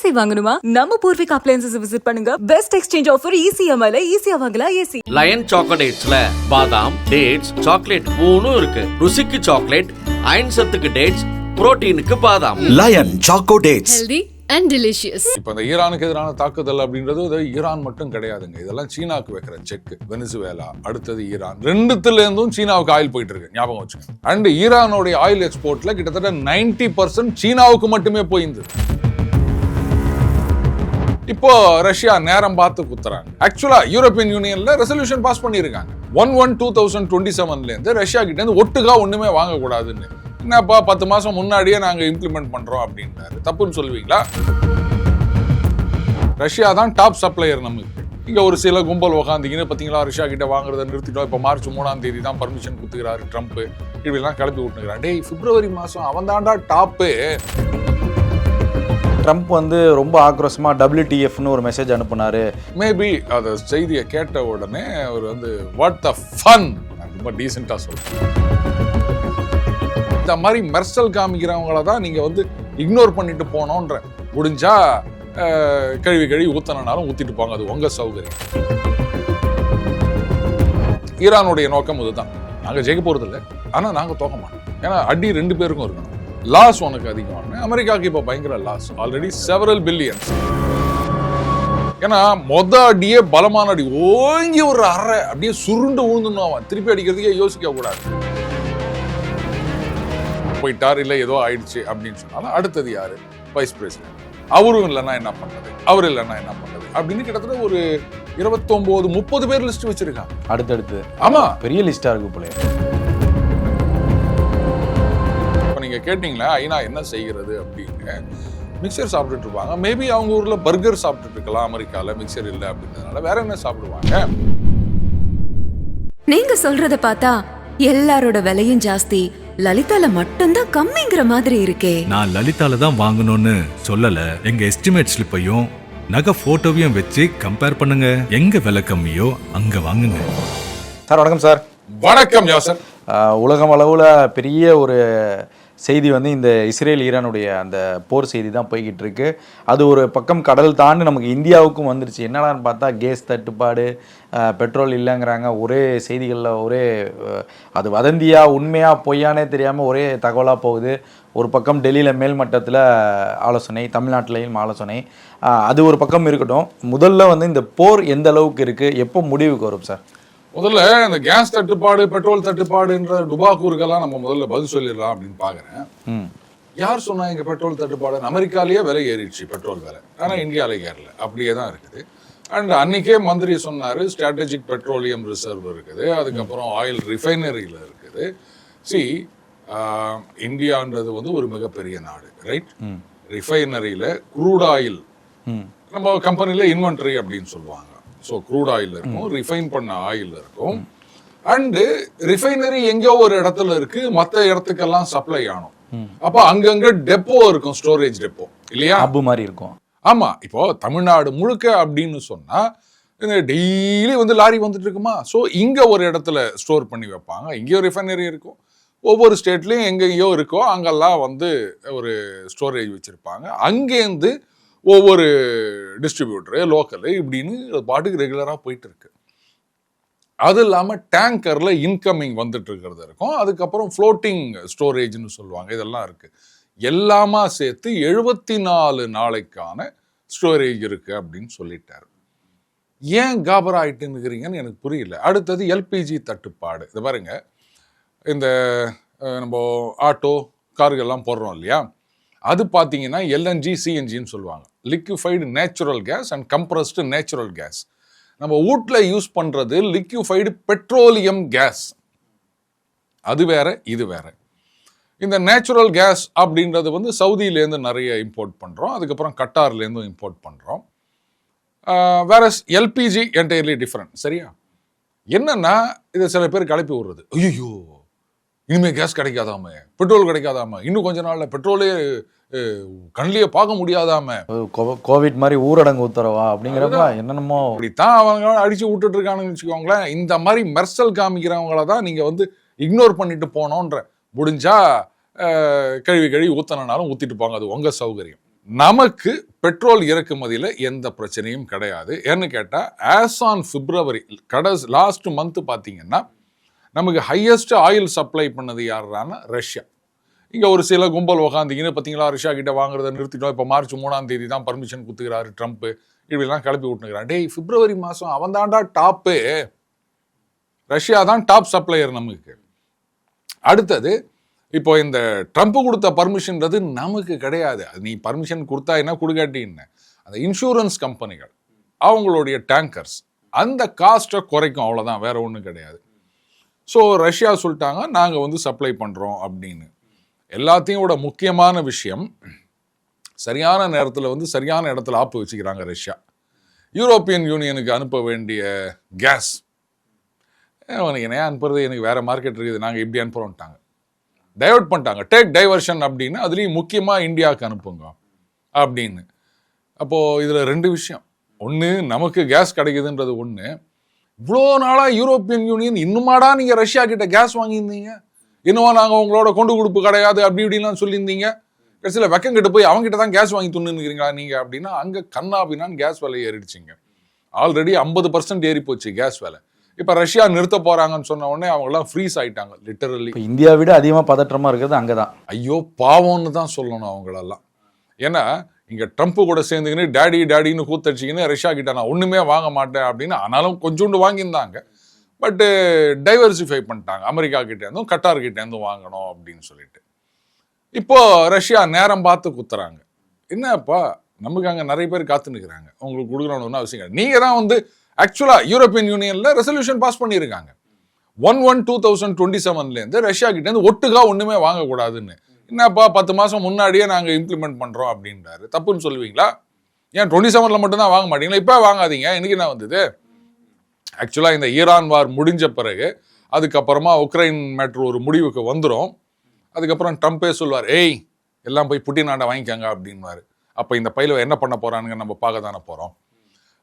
AC வாங்கணுமா? நம்ம Poorvika appliances visit பண்ணுங்க. பெஸ்ட் எக்ஸ்சேஞ்ச் ஆஃபர் ECMIல ஈஸியா வாங்கலாம் ஏசி. லயன் சாக்லேட்ஸ்ல பாதாம், டேட்ஸ், சாக்லேட் மூணும் இருக்கு. ருசிக்கு சாக்லேட், அயன் சத்துக்கு டேட்ஸ், புரோட்டீனுக்கு பாதாம். Lion choco dates. Healthy and delicious. இப்போ இந்த ஈரானுக்கு எதிரான தாக்குதல் அப்படின்றது ஈரான் மட்டும் கிடையாதுங்க. இதெல்லாம் சீனாவுக்கு வைக்கிற செக். வெனிசுவேலா, அடுத்தது ஈரான், ரெண்டுத்துல இருந்தும் சீனாவுக்கு ஆயில் போயிட்டு இருக்கு, ஞாபகம் வச்சுங்க. அண்ட் ஈரானுடைய ஆயில் எக்ஸ்போர்ட்ல கிட்டத்தட்ட 90% சீனாவுக்கு மட்டுமே போயிருந்தது. இப்போ ரஷ்யா நேரம் பார்த்து குத்துறாங்க. ஆக்சுவலா யூரோப்பியன் யூனியன்ல ரெசல்யூஷன் பாஸ் பண்ணியிருக்காங்க. 1/1/2027 இருந்து ரஷ்யா கிட்ட இருந்து ஒட்டுக்கா ஒண்ணுமே வாங்கக்கூடாதுன்னு. என்னப்பா 10 மாசம் முன்னாடியே நாங்க இம்ப்ளிமெண்ட் பண்றோம் அப்படின்றாரு. தப்புன்னு சொல்லுவீங்களா? ரஷ்யா தான் டாப் சப்ளையர் நமக்கு. இங்க ஒரு சில கும்பல் உக்காந்திங்கன்னு பார்த்தீங்களா, ரஷ்யா கிட்ட வாங்குறத நிறுத்திட்டோம், இப்போ மார்ச் 3 தான் பர்மிஷன் கொடுத்துக்கிறாரு ட்ரம்ப், இப்படிலாம் கிளப்பி விட்டுக்கிறான். டேய், பிப்ரவரி மாசம் அவன் தாண்டா டாப்பு. ட்ரம்ப் வந்து ரொம்ப ஆக்ரோஷமா WTFன்னு ஒரு மெசேஜ் அனுப்புனாரு. மேபி அந்த செய்தியை கேட்ட உடனே அவர் வந்து வாட் த ஃபன், நான் ரொம்ப டீசெண்டாக சொல்றேன். இந்த மாதிரி மெர்சல் காமிக்கிறவங்கள தான் நீங்க வந்து இக்னோர் பண்ணிட்டு போனோன்ற. முடிஞ்சா கழுவி ஊத்தனாலும் ஊத்திட்டு போங்க, அது உங்க சௌகரியம். ஈரானுடைய நோக்கம் இதுதான். நாங்க ஜெயிக்க போறது இல்லை, ஆனா நாங்க தோக்க மாட்டோம். ஏன்னா அடி 2 பேருக்கும் இருக்கணும். லாஸ் உனக்கு அதிகமான. அமெரிக்காவுக்கு இப்போ பயங்கர லாஸ், ஆல்ரெடி செவரல் பில்லியன்ஸ். ஏன்னா அடியே பலமான அடி, ஓங்கி ஒரு அரை அப்படியே சுருண்டு ஊழ்ந்துன்னு அவன் திருப்பி அடிக்கிறதுக்கே யோசிக்க கூடாது. போயிட்டார், இல்லை ஏதோ ஆயிடுச்சு அப்படின்னு சொன்னாலும் அடுத்தது யாரு? Vice president. அவரும் இல்லைன்னா என்ன பண்றது, அவர் இல்லைன்னா என்ன பண்றது அப்படின்னு கிட்டத்தட்ட ஒரு 29-30 பேர் லிஸ்ட் வச்சிருக்காங்க அடுத்தடுத்து. ஆமா, பெரிய லிஸ்டா இருக்கு போல. நீங்க கேட்டீங்களா ஐநா என்ன செய்கிறது அப்படின்னு. மிக்சர் சாப்பிட்டுட்டு இருப்பாங்க. மேபி அவங்க ஊர்ல பர்கர் சாப்பிட்டுட்டு இருக்கலாம், அமெரிக்கால மிக்சர் இல்லை அப்படின்றதுனால வேற என்ன சாப்பிடுவாங்க? நீங்க சொல்றத பார்த்தா எல்லாரோட விலையும் ஜாஸ்தி, லலிதால மட்டும்தான் கம்மிங்கிற மாதிரி இருக்கே. நான் லலிதால தான் வாங்கணும்னு சொல்லல. எங்க எஸ்டிமேட் ஸ்லிப்பையும் நகை போட்டோவையும் வச்சு கம்பேர் பண்ணுங்க. எங்க விலை கம்மியோ அங்க வாங்குங்க. சார் வணக்கம் சார். வணக்கம் யாசர். உலகம் அளவுல பெரிய ஒரு செய்தி வந்து இந்த இஸ்ரேல் ஈரானுடைய அந்த போர் செய்தி தான் போய்கிட்டு இருக்கு. அது ஒரு பக்கம் கடல் தாண்டி நமக்கு இந்தியாவுக்கும் வந்துருச்சு. என்னடான்னு பார்த்தா கேஸ் தட்டுப்பாடு, பெட்ரோல் இல்லைங்கிறாங்க. ஒரே செய்திகளில் ஒரே அது வதந்தியா உண்மையா பொய்யானே தெரியாமல் ஒரே தகவலாக போகுது. ஒரு பக்கம் டெல்லியில் மேல்மட்டத்தில் ஆலோசனை, தமிழ்நாட்டிலையும் ஆலோசனை. அது ஒரு பக்கம் இருக்கட்டும். முதல்ல வந்து இந்த போர் எந்த அளவுக்கு இருக்குது, எப்போ முடிவுக்கு வரும் சார்? முதல்ல இந்த கேஸ் தட்டுப்பாடு, பெட்ரோல் தட்டுப்பாடுன்ற டுபாக்கூருக்கெல்லாம் நம்ம முதல்ல பதில் சொல்லிடலாம் அப்படின்னு பாக்குறேன். யார் சொன்னா இங்க பெட்ரோல் தட்டுப்பாடு? அமெரிக்காலேயே விலை ஏறிடுச்சு பெட்ரோல் விலை, ஆனா இந்தியாவில ஏறல, அப்படியே தான் இருக்குது. அண்ட் அன்னைக்கே மந்திரி சொன்னாரு ஸ்ட்ராட்டஜிக் பெட்ரோலியம் ரிசர்வ் இருக்குது, அதுக்கப்புறம் ஆயில் ரிஃபைனரியில இருக்குது. இந்தியான்றது வந்து ஒரு மிகப்பெரிய நாடு, ரைட்? ரிஃபைனரியில குரூட் ஆயில் நம்ம கம்பெனில இன்வென்டரி அப்படின்னு சொல்லுவாங்க. ஸோ க்ரூட் ஆயில் இருக்கும், ரிஃபைன் பண்ண ஆயில் இருக்கும். அண்டு ரிஃபைனரி எங்கேயோ ஒரு இடத்துல இருக்கு, மற்ற இடத்துக்கெல்லாம் சப்ளை ஆகும். அப்போ அங்கங்க டெப்போ இருக்கும், ஸ்டோரேஜ் டெப்போ இல்லையா, அப்பு மாதிரி இருக்கும். ஆமா, இப்போ தமிழ்நாடு முழுக்க அப்படின்னு சொன்னா டெய்லி வந்து லாரி வந்துட்டு இருக்குமா. ஸோ இங்க ஒரு இடத்துல ஸ்டோர் பண்ணி வைப்பாங்க, இங்கேயோ ரிஃபைனரி இருக்கும். ஒவ்வொரு ஸ்டேட்லயும் எங்கெங்கயோ இருக்கோ அங்கெல்லாம் வந்து ஒரு ஸ்டோரேஜ் வச்சிருப்பாங்க. அங்கேருந்து ஒவ்வொரு டிஸ்ட்ரிபியூட்டரு, லோக்கலு இப்படின்னு பாட்டுக்கு ரெகுலராக போயிட்டு இருக்கு. அது இல்லாமல் டேங்கரில் இன்கமிங் வந்துட்டு இருக்கிறது இருக்கும். அதுக்கப்புறம் ஃப்ளோட்டிங் ஸ்டோரேஜ்னு சொல்லுவாங்க, இதெல்லாம் இருக்கு. எல்லாமா சேர்த்து 74 நாளைக்கான ஸ்டோரேஜ் இருக்கு அப்படின்னு சொல்லிட்டாரு. ஏன் காபரா ஆயிட்டுன்னு இருக்கிறீங்கன்னு எனக்கு புரியல. அடுத்தது எல்பிஜி தட்டுப்பாடு. இதை பாருங்க, இந்த நம்ம ஆட்டோ கார்கள்லாம் போடுறோம் இல்லையா, அது பார்த்தீங்கன்னா LNG CNGன்னு சொல்லுவாங்க, liquefied natural gas and compressed natural gas. நம்ம வீட்டில் யூஸ் பண்ணுறது லிக்யூஃபைடு பெட்ரோலியம் கேஸ், அது வேற இது வேற. இந்த நேச்சுரல் கேஸ் அப்படின்றது வந்து சவுதியிலேருந்து நிறைய இம்போர்ட் பண்ணுறோம், அதுக்கப்புறம் கட்டார்லேருந்தும் இம்போர்ட் பண்ணுறோம். வேற LPG என்டையர்லி டிஃப்ரெண்ட். சரியா? என்னன்னா இதை சில பேர் கிளப்பி விடுறது, ஐயோ இனிமே கேஸ் கிடைக்காதாம, பெட்ரோல் கிடைக்காதாம, இன்னும் கொஞ்ச நாள்ல பெட்ரோலே கண்ணிலேயே பார்க்க முடியாதாம, கோவிட் மாதிரி ஊரடங்கு உத்தரவா அப்படிங்கிறப்ப என்னென்னமோ அப்படித்தான் அவங்க அடிச்சு விட்டுட்டு இருக்கானுன்னு வச்சுக்கோங்களேன். இந்த மாதிரி மெர்சல் காமிக்கிறவங்கள தான் நீங்க வந்து இக்னோர் பண்ணிட்டு போனோன்ற. முடிஞ்சா கழுவி ஊத்தனாலும் ஊத்திட்டு போங்க, அது உங்க சௌகரியம். நமக்கு பெட்ரோல் இறக்குமதியில் எந்த பிரச்சனையும் கிடையாது. ஏன்னு கேட்டால் as on February last month பார்த்தீங்கன்னா நமக்கு ஹையஸ்ட் ஆயில் சப்ளை பண்ணது யாருன்னா ரஷ்யா. இங்கே ஒரு சில கும்பல் உக்காந்திங்கன்னு பார்த்தீங்களா, ரஷ்யா கிட்ட வாங்குறத நிறுத்திட்டோம், இப்போ மார்ச் 3ஆம் தேதி தான் பர்மிஷன் கொடுத்துக்கிறாரு ட்ரம்ப், இப்படிலாம் கிளப்பி விட்டுக்கிறான். டேய், பிப்ரவரி மாதம் அவன் தாண்டா டாப்பு, ரஷ்யா தான் டாப் சப்ளையர் நமக்கு. அடுத்தது இப்போ இந்த ட்ரம்ப் கொடுத்த பர்மிஷன்றது நமக்கு கிடையாது. அது நீ பர்மிஷன் கொடுத்தா என்ன கொடுக்காட்டின்னு அந்த இன்சூரன்ஸ் கம்பெனிகள் அவங்களுடைய டேங்கர்ஸ் அந்த காஸ்ட்டை குறைக்கும், அவ்வளோதான், வேற ஒன்றும் கிடையாது. ஸோ ரஷ்யா சொல்லிட்டாங்க நாங்கள் வந்து சப்ளை பண்ணுறோம் அப்படின்னு. எல்லாத்தையும் விட முக்கியமான விஷயம், சரியான நேரத்தில் வந்து சரியான இடத்துல ஆப்பு வச்சுக்கிறாங்க ரஷ்யா. யூரோப்பியன் யூனியனுக்கு அனுப்ப வேண்டிய கேஸ் அவனுக்கு என்ன அனுப்புறது, எனக்கு வேற மார்க்கெட் இருக்குது, நாங்கள் இப்படி அனுப்புகிறோம்ட்டாங்க, டைவர்ட் பண்ணிட்டாங்க. டேக் டைவர்ஷன் அப்படின்னு, அதுலேயும் முக்கியமாக இந்தியாவுக்கு அனுப்புங்க அப்படின்னு. அப்போது இதில் ரெண்டு விஷயம். ஒன்று, நமக்கு கேஸ் கிடைக்குதுன்றது ஒன்று. இவ்வளோ நாளாக யூரோப்பியன் யூனியன் இன்னுமாடா நீங்கள் ரஷ்யா கிட்ட கேஸ் வாங்கியிருந்தீங்க, இன்னுமா நாங்கள் உங்களோட கொண்டு கொடுப்பு கிடையாது அப்படி இப்படின்லாம் சொல்லியிருந்தீங்க, கடைசியில் வெக்கம் கிட்ட போய் அவங்ககிட்ட தான் கேஸ் வாங்கி துண்ணுங்கிறீங்களா நீங்கள் அப்படின்னா, அங்கே கண்ணாபின்னான்னு கேஸ் விலை ஏறிடுச்சிங்க. ஆல்ரெடி 50% ஏறி போச்சு கேஸ் விலை. இப்போ ரஷ்யா நிறுத்த போகிறாங்கன்னு சொன்ன உடனே அவங்களாம் ஃப்ரீஸ் ஆகிட்டாங்க லிட்டரலி. இந்தியா விட அதிகமாக பதற்றமாக இருக்கிறது அங்கே தான். ஐயோ பாவம்னு தான் சொல்லணும் அவங்களெல்லாம். ஏன்னா இங்கே ட்ரம்ப் கூட சேர்ந்துக்கின்னு டேடின்னு கூத்தடிச்சிக்கின்னு ரஷ்யா கிட்ட நான் ஒன்றுமே வாங்க மாட்டேன் அப்படின்னு, ஆனாலும் கொஞ்சோண்டு வாங்கியிருந்தாங்க. பட்டு டைவர்சிஃபை பண்ணிட்டாங்க, அமெரிக்கா கிட்டேருந்தும் கட்டார் கிட்டேருந்தும் வாங்கணும் அப்படின்னு சொல்லிட்டு. இப்போ ரஷ்யா நேரம் பார்த்து குத்துறாங்க. என்னப்பா, நமக்கு அங்கே நிறைய பேர் காத்துன்னுக்குறாங்க, உங்களுக்கு கொடுக்கணும்னு அவசியம் கிடையாது. நீங்கள் தான் வந்து ஆக்சுவலாக யூரோப்பியன் யூனியனில் ரெசல்யூஷன் பாஸ் பண்ணியிருக்காங்க 1/1/2027 ரஷ்யா கிட்டேருந்து ஒட்டுக்கா ஒன்றுமே வாங்கக்கூடாதுன்னு. என்னப்பா 10 மாதம் முன்னாடியே நாங்கள் இம்ப்ளிமெண்ட் பண்ணுறோம் அப்படின்றாரு. தப்புன்னு சொல்லுவீங்களா? ஏன் 27 மட்டும்தான் வாங்க மாட்டீங்களா? இப்போ வாங்காதீங்க, இன்னைக்கு என்ன வந்தது? ஆக்சுவலாக இந்த ஈரான் வார் முடிஞ்ச பிறகு அதுக்கப்புறமா உக்ரைன் மேட்ரு ஒரு முடிவுக்கு வந்துடும். அதுக்கப்புறம் ட்ரம்ப்பே சொல்வார், ஏய் எல்லாம் போய் புட்டின் ஆண்டை வாங்கிக்காங்க அப்படின்வார். அப்போ இந்த பையில என்ன பண்ண போகிறானுங்க நம்ம பார்க்க தானே போகிறோம்.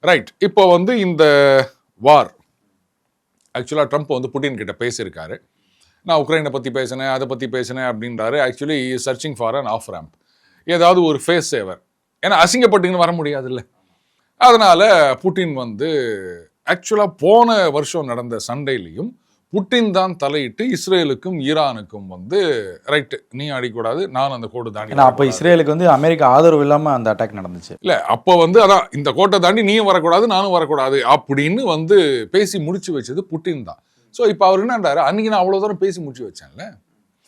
ரைட். இப்போ வந்து இந்த வார் ஆக்சுவலாக ட்ரம்ப் வந்து புட்டின் கிட்ட பேசியிருக்காரு. நான் உக்ரைனை பற்றி பேசினேன், அதை பற்றி பேசினேன் அப்படின்றாரு. Actually searching for an off ramp, ஏதாவது ஒரு ஃபேஸ் சேவர். ஏன்னா அசிங்கப்பட்டுன்னு வர முடியாதுல்ல. அதனால் புட்டின் வந்து ஆக்சுவலாக போன வருஷம் நடந்த சண்டையிலையும் புட்டின் தான் தலையிட்டு இஸ்ரேலுக்கும் ஈரானுக்கும் வந்து ரைட்டு நீ அடிக்கூடாது, நான் அந்த கோட்டை தாண்டி. அப்போ இஸ்ரேலுக்கு வந்து அமெரிக்கா ஆதரவு இல்லாமல் அந்த அட்டாக் நடந்துச்சு இல்லை, அப்போ வந்து அதான் இந்த கோட்டை தாண்டி நீயும் வரக்கூடாது நானும் வரக்கூடாது அப்படின்னு வந்து பேசி முடிச்சு வச்சது புட்டின் தான். ஸோ இப்போ அவர் என்னன்றாரு, அன்றைக்கி நான் அவ்வளோ தூரம் பேசி முடிச்சு வச்சேன்ல,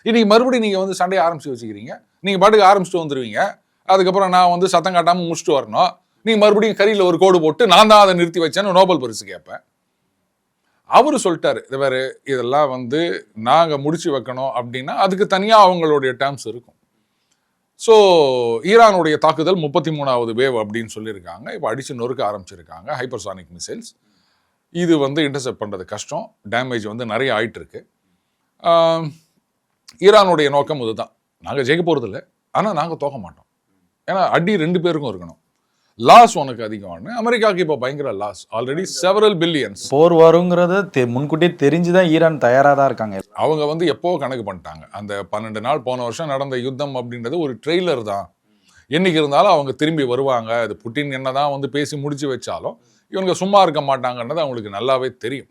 இன்றைக்கி மறுபடியும் நீங்கள் வந்து சண்டையை ஆரம்பிச்சு வச்சுக்கிறீங்க, நீங்கள் பாட்டுக்கு ஆரம்பிச்சுட்டு வந்துடுவீங்க, அதுக்கப்புறம் நான் வந்து சத்தம் காட்டாமல் முடிச்சுட்டு வரணும், நீங்கள் மறுபடியும் கரியில் ஒரு கோடு போட்டு நான் தான் அதை நிறுத்தி வச்சேன்னு நோபல் பரிசு கேட்பேன். அவரு சொல்லிட்டாரு, இது வேறு இதெல்லாம் வந்து நாங்கள் முடிச்சு வைக்கணும் அப்படின்னா அதுக்கு தனியாக அவங்களுடைய டேர்ம்ஸ் இருக்கும். ஸோ ஈரானுடைய தாக்குதல் 33வது வேவ் அப்படின்னு சொல்லியிருக்காங்க. இப்போ அடித்து நொறுக்க ஆரம்பிச்சிருக்காங்க ஹைப்பர்சானிக் மிசைல்ஸ். இது வந்து இன்டர்செப்ட் பண்ணுறது கஷ்டம், டேமேஜ் வந்து நிறைய ஆயிட்டு இருக்கு. ஈரானுடைய நோக்கம் இதுதான், நாங்கள் ஜெயிக்க போகிறது இல்லை, ஆனால் நாங்கள் தோக்க மாட்டோம். ஏன்னா அடி 2 பேருக்கும் இருக்கணும். லாஸ் உனக்கு அதிகமான அமெரிக்காவுக்கு இப்போ பயங்கர லாஸ், ஆல்ரெடி செவரல் பில்லியன்ஸ். போர் வருங்கிறது முன்கூட்டியே தெரிஞ்சுதான் ஈரான் தயாராக தான் இருக்காங்க. அவங்க வந்து எப்போ கணக்கு பண்ணிட்டாங்க, அந்த 12 நாள் போன வருஷம் நடந்த யுத்தம் அப்படின்றது ஒரு ட்ரெய்லர் தான். என்னைக்கு இருந்தாலும் அவங்க திரும்பி வருவாங்க, அது புட்டின் என்னதான் வந்து பேசி முடிச்சு வச்சாலும் இவங்க சும்மா இருக்க மாட்டாங்கன்றது அவங்களுக்கு நல்லாவே தெரியும்.